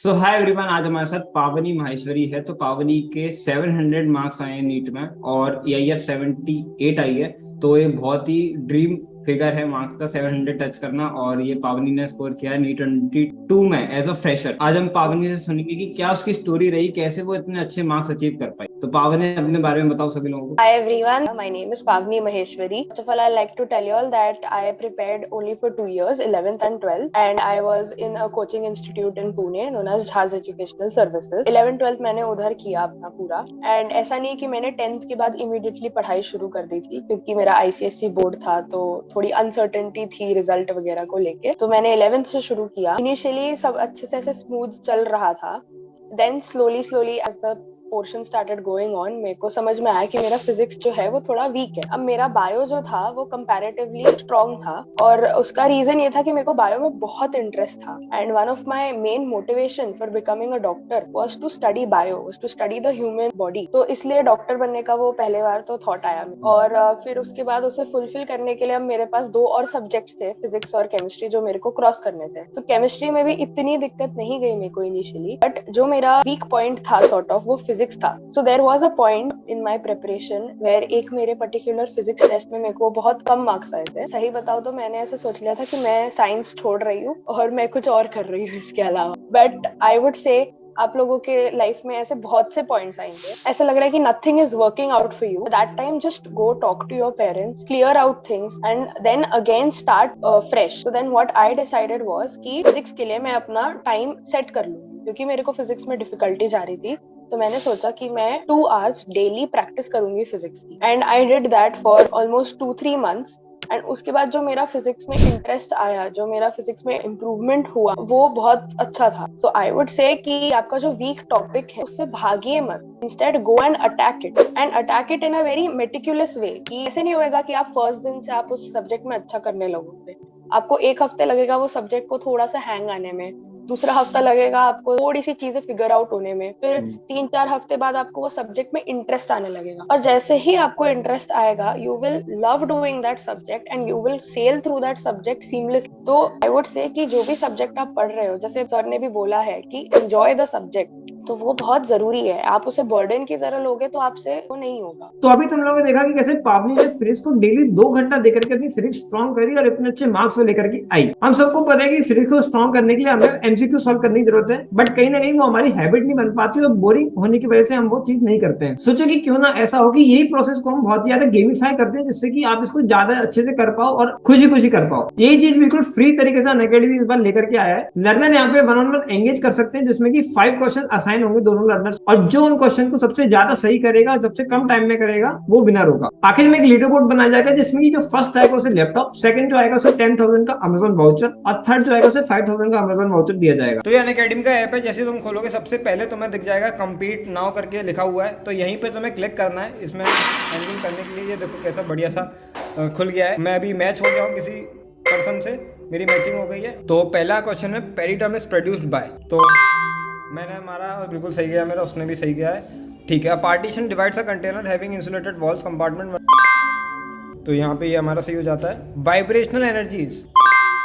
सो hi everyone, आज हमारे साथ पावनी माहेश्वरी है। तो पावनी के 700 मार्क्स आए हैं नीट में और EIR 78 आई है। तो ये बहुत ही ड्रीम फिगर है मार्क्स का 700 टच करना। और ये पावनी ने स्कोर किया है नीट 22 में एज अ फ्रेशर। आज हम पावनी से सुनेंगे कि क्या उसकी स्टोरी रही, कैसे वो इतने अच्छे मार्क्स अचीव कर पाई। तो पावनी, अपने बारे में बताओ सभी लोगों को। Hi everyone, my name is Pavni Maheshwari. First of all, I'd like to tell you all that I prepared only for 2 years, 11th and 12th, and I was in a coaching institute in Pune known as Jhaz Educational Services. 11th 12th मैंने उधर किया अपना पूरा, and ऐसा नहीं कि मैंने 10th के बाद immediately पढ़ाई शुरू कर दी थी, क्योंकि मेरा ICSE बोर्ड था तो थोड़ी अनसर्टेनिटी थी रिजल्ट वगैरह को लेके, तो मैंने 11th से शुरू किया। इनिशियली सब अच्छे से ऐसे स्मूथ चल रहा था, then slowly slowly as the portion started going on मेरे को समझ में आया कि मेरा फिजिक्स जो है वो थोड़ा वीक है। अब मेरा बायो जो था वो कंपैरेटिवली स्ट्रॉन्ग था, और उसका रीजन ये था कि मेरे को बायो में बहुत इंटरेस्ट था, and one of my main motivation for becoming a doctor was to study bio, was to study the human body. तो इसलिए डॉक्टर बनने का वो पहले बार तो थॉट आया। और फिर उसके बाद उसे फुलफिल करने के लिए अब मेरे पास दो और सब्जेक्ट्स थे, फिजिक्स और केमिस्ट्री, जो मेरे को क्रॉस करने थे। तो केमिस्ट्री में भी इतनी दिक्कत नहीं गई मेरे को इनिशियली, बट जो मेरा वीक पॉइंट था सॉर्ट ऑफ, वो फिजिक्स था। So there was a point in my preparation where एक मेरे पर्टिकुलर फिजिक्स टेस्ट में मेरे को बहुत कम मार्क्स आए थे। सही बताओ तो मैंने ऐसे सोच लिया था कि मैं साइंस छोड़ रही हूँ और मैं कुछ और कर रही हूँ इसके अलावा। बट आई वुड से आप लोगों के लाइफ में ऐसे बहुत से पॉइंट्स आएंगे, ऐसा लग रहा है कि nothing is working out for you. That time just go talk to your parents, clear out things, and then again start fresh. So then what I decided was कि फिजिक्स के लिए मैं अपना टाइम सेट कर लूंगी, क्योंकि मेरे को फिजिक्स में डिफिकल्टी जा रही थी। तो मैंने सोचा कि मैं 2 आवर्स डेली प्रैक्टिस करूंगी फिजिक्स की, and I did that for almost 2-3 months. And उसके बाद जो मेरा फिजिक्स में इंटरेस्ट आया, जो मेरा फिजिक्स में इम्प्रूवमेंट हुआ, वो बहुत अच्छा था। सो आई वुड से कि आपका जो वीक टॉपिक है उससे भागिए मत, instead go and attack it, and attack it in a very meticulous way. कि ऐसे नहीं होएगा कि आप फर्स्ट दिन से आप उस सब्जेक्ट में अच्छा करने लगोगे। आपको एक हफ्ते लगेगा वो सब्जेक्ट को थोड़ा सा हैंग आने में, दूसरा हफ्ता लगेगा आपको थोड़ी सी चीजें फिगर आउट होने में, फिर 3-4 हफ्ते बाद आपको वो सब्जेक्ट में इंटरेस्ट आने लगेगा। और जैसे ही आपको इंटरेस्ट आएगा, you will love doing that subject and you will sail through that subject seamless. तो आई वुड से कि जो भी सब्जेक्ट आप पढ़ रहे हो, जैसे सर ने भी बोला है कि एंजॉय द सब्जेक्ट, तो वो बहुत जरूरी है। आप उसे बर्डन की तरह लोगे तो आपसे वो नहीं होगा। तो अभी तुम लोगों ने देखा कि कैसे पावनी ने फिजिक्स को डेली 2 घंटा देकर के अपनी फिजिक्स स्ट्रॉन्ग करी और इतने अच्छे मार्क्स लेकर के आई। हम सबको पता है कि फिजिक्स को स्ट्रॉन्ग करने के लिए हमें MCQ सॉल्व करने की जरूरत है, बट कहीं ना कहीं वो हमारी हैबिट नहीं बन पाती और बोरिंग होने की वजह से हम वो चीज नहीं करते हैं। सोचो कि क्यों ना ऐसा हो कि यही प्रोसेस को हम बहुत ज्यादा गेमिफाई करते हैं, जिससे कि आप इसको ज्यादा अच्छे से कर पाओ और खुशी खुशी कर पाओ। यही चीज बिल्कुल फ्री तरीके से अनअकैडमी इस बार लेकर के आया है। लर्नर यहाँ पे 1-on-1 एंगेज कर सकते हैं, जिसमें कि 5 क्वेश्चन असाइन होंगे दोनों लर्नर, और जो उन क्वेश्चन को सबसे ज्यादा सही करेगा, सबसे कम टाइम में करेगा, वो विनर होगा। आखिर में एक लीडर बोर्ड बनाया जाएगा, जिसमें की जो फर्स्ट आएगा उसे लैपटॉप, सेकंड जो आएगा उसे 10,000 का अमेजन वाउचर, और थर्ड जो आएगा उसे 5,000 का अमेजन वाउचर दिया जाएगा। तो ये अनअकैडमी का ऐप है। जैसे तुम खोलोगे सबसे पहले तुम्हें दिख जाएगा कम्पीट नाउ करके लिखा हुआ है, तो यहीं पे तुम्हें क्लिक करना है। इसमें एंडिंग करने के लिए ये देखो कैसा बढ़िया सा खुल गया है। मैं अभी मैच हो गया हूँ किसी पर्सन से, मेरी मैचिंग हो गई है। तो पहला क्वेश्चन है पेरिटर्म इज प्रोड्यूस्ड बाय, तो मैंने मारा और बिल्कुल सही गया मेरा, उसने भी सही गया है। ठीक है। Partition divides a container having insulated walls compartment, तो यहाँ पे ये हमारा सही हो जाता है। वाइब्रेशनल एनर्जीज,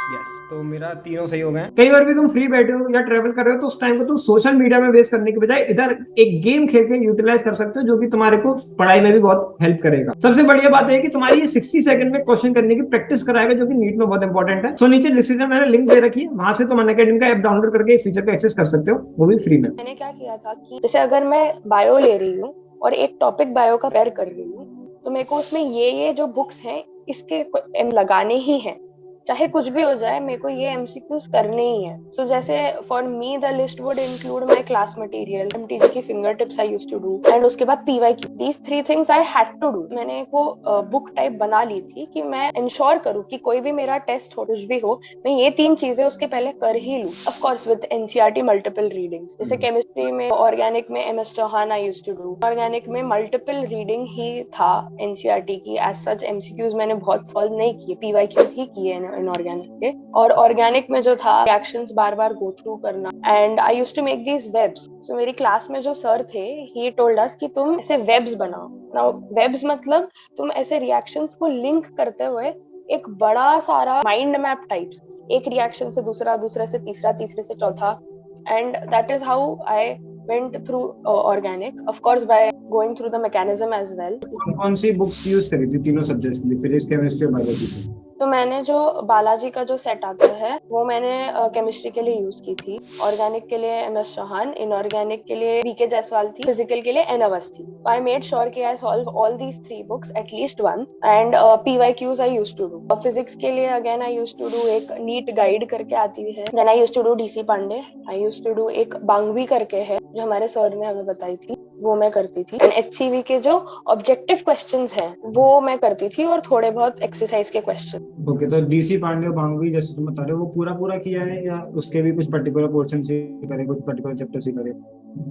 यस, तो मेरा तीनों सही हो गए। कई बार भी तुम फ्री बैठे हो या ट्रेवल कर रहे हो, तो उस टाइम को तुम सोशल मीडिया में वेस्ट करने के बजाय इधर एक गेम खेल के यूटिलाइज कर सकते हो, जो कि तुम्हारे को पढ़ाई में भी बहुत हेल्प करेगा। सबसे बढ़िया बात है कि तुम्हारी ये 60 सेकंड में क्वेश्चन करने की प्रैक्टिस कराएगा, जो कि नीट में बहुत इंपॉर्टेंट है। सो नीचे डिस्क्रिप्शन में मैंने लिंक दे रखी है, वहां से तुम अनअकैडमी का ऐप डाउनलोड करके फीचर को एक्सेस कर सकते हो, वो भी फ्री में। मैंने क्या किया था कि जैसे अगर मैं बायो ले रही हूँ और एक टॉपिक बायो का प्रिपेयर कर रही हूँ, तो मेरे को उसमें ये जो बुक्स हैं इसके लगाने ही हैं, चाहे कुछ भी हो जाए, मेरे को ये एमसीक्यूज करने ही है। सो जैसे for me the list would include my class material, MTG की finger tips I used to do, and उसके बाद PYQ. These 3 things I had to do. मैंने एक वो बुक टाइप बना ली थी कि मैं इंश्योर करूँ कि कोई भी मेरा टेस्ट हो, कुछ भी हो, मैं ये 3 चीजें उसके पहले कर ही लूँ। Of course with NCERT multiple readings, जैसे केमिस्ट्री में ऑर्गेनिक में MS Chauhan I used to do. Organic में मल्टीपल रीडिंग ही था एनसीईआरटी की, एज सच एमसीक्यूज मैंने बहुत सॉल्व नहीं किए, पीवाईक्यूज ही किए इनऑर्गेनिक के। और ऑर्गेनिक में जो था रिएक्शंस बार बार गो थ्रू करना, and I used to make these webs. So मेरी क्लास में जो सर थे, ही टोल्ड अस कि तुम ऐसे वेब्स बनाओ। नाउ वेब्स मतलब तुम ऐसे रिएक्शंस को लिंक करते हुए एक बड़ा सारा माइंड मैप टाइप्स, एक रिएक्शन से दूसरा, दूसरे से तीसरा, तीसरे से चौथा, and that is how I went through organic, of course by going through the mechanism as well. कौन सी बुक्स यूज करी थी तीनों सब्जेक्ट्स के लिए, फिजिक्स केमिस्ट्री और बायोलॉजी? तो मैंने जो बालाजी का जो सेट आता है वो मैंने केमिस्ट्री के लिए यूज की थी, ऑर्गेनिक के लिए MS चौहान, इनऑर्गेनिक के लिए BK जायसवाल थी, फिजिकल के लिए N Awasthi. I made sure कि I solve all these 3 books at least one, and PYQs I used to do. Physics के लिए again I used to do एक नीट गाइड करके आती है, then I used to do DC Pandey, I used to do एक बांगवी करके है जो हमारे सर ने हमें बताई थी, वो मैं करती थी। एंड HCV के जो ऑब्जेक्टिव क्वेश्चंस हैं वो मैं करती थी, और थोड़े बहुत एक्सरसाइज के क्वेश्चन। ओके, तो DC पांडे और बांगवी जैसे तुम बता रहे हो वो पूरा पूरा किया है, या उसके भी कुछ पर्टिकुलर पोर्शन से करे, कुछ पर्टिकुलर चैप्टर से करे,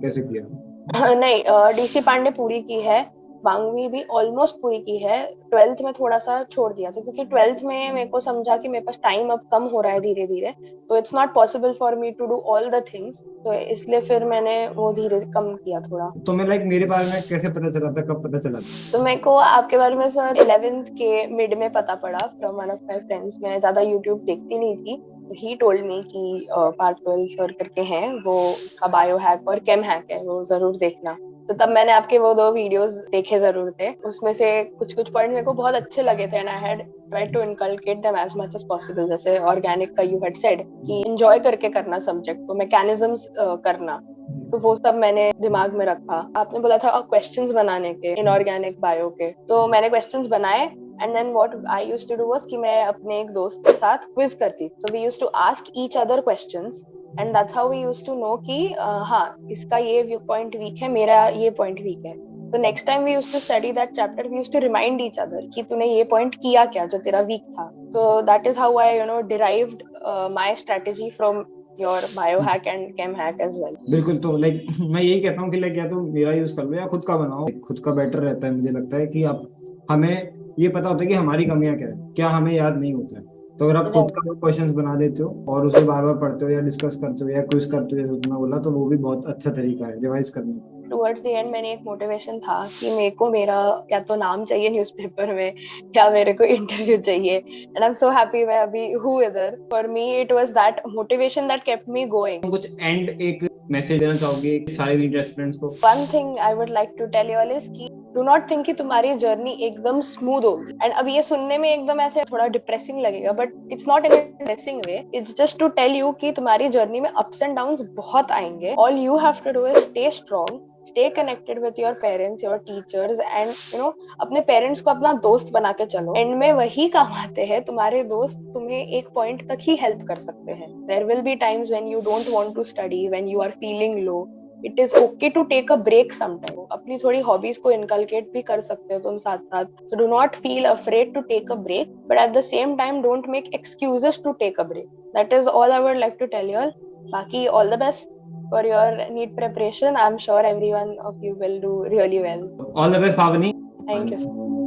कैसे किया? नहीं, DC पांडे पूरी की है, बांगवी भी ऑलमोस्ट पूरी की है। 12th में थोड़ा सा छोड़ दिया था क्योंकि 12th में मेरे को समझा कि मेरे पास टाइम अब कम हो रहा है धीरे धीरे, तो it's not possible for me to do all the things, तो इसलिए फिर मैंने वो धीरे कम किया थोड़ा। तो मैं मेरे बारे में कैसे पता चला था, कब पता चला था? तो मेरे को आपके बारे में सर 11th के मिड में पता पड़ा from one of my friends. मैं ज्यादा यूट्यूब देखती नहीं थी, ही टोल्ड मी कि पार्थवेल सर करके हैं, वो का बायो हैक और केम हैक है, वो जरूर देखना। तो तब मैंने आपके वो 2 वीडियोस देखे जरूर थे, उसमें से कुछ पॉइंट मेरे को बहुत अच्छे लगे थे, and I had tried to inculcate them as much as possible. जैसे ऑर्गेनिक का यू हैड सेड कि एंजॉय करके करना सब्जेक्ट को, मैकेनिज्म्स करना, तो वो सब मैंने दिमाग में रखा। आपने बोला था क्वेश्चंस बनाने के इनऑर्गेनिक बायो के, तो मैंने क्वेश्चंस बनाए, and then what I used to do was कि मैं अपने एक दोस्त के साथ क्विज करती, so we used to ask each other questions, and that's how we used to know कि हाँ इसका ये व्यू पॉइंट वीक है, मेरा ये पॉइंट वीक है। तो next time we used to study that chapter, we used to remind each other कि तूने ये पॉइंट किया क्या जो तेरा वीक था। तो that is how I derived my strategy from your biohack and chem hack as well. बिल्कुल, तो मैं यही कहता हूँ कि या तो मेरा यूज कर लो या खुद का बनाओ, खुद का बेटर रहता है। मुझे लगता है कि आप हमें ये पता होता है कि हमारी कमियां क्या है, क्या हमें याद नहीं होता है, तो अगर आप खुद का क्वेश्चंस बना देते हो और उसे बार बार पढ़ते हो या डिस्कस करते हो या क्विज करते हो, जैसे तुमने बोला, तो वो भी बहुत अच्छा तरीका है रिवाइज करने का। टुवर्ड्स द एंड मैंने एक मोटिवेशन था कि मेरे को मेरा या तो नाम चाहिए न्यूज़पेपर में या मेरे को इंटरव्यू चाहिए, and I am so happy मैं अभी हूँ इधर। For me it was that motivation that kept me going. कुछ एंड एक मैसेज देना चाहोगे सारे नीट एस्पिरेंट्स को? One thing I would like to tell you all is कि डू नॉट थिंक कि तुम्हारी जर्नी एकदम स्मूथ होगी। एंड अब ये सुनने में एकदम ऐसे थोड़ा डिप्रेसिंग लगेगा, but it's not in depressing way, it's just to tell you कि तुम्हारी जर्नी में अप्स एंड डाउन्स बहुत आएंगे। All you have to do is stay strong, stay connected with your parents, your teachers, and अपने parents को अपना दोस्त बना के चलो। एंड में वही काम आते हैं, तुम्हारे दोस्त तुम्हें एक पॉइंट तक ही हेल्प कर सकते हैं। There will be times when you don't want to study, when you are feeling low, it is okay to take a break sometime. अपनी थोड़ी हॉबीज को इनकलकेट भी कर सकते हो तुम साथ साथ, so do not feel afraid to take a break, but at the same time don't make excuses to take a break. That is all I would like to tell you all. बाकी all the best for your NEET preparation. I'm sure everyone of you will do really well. All the best, Pavani. Thank you, sir.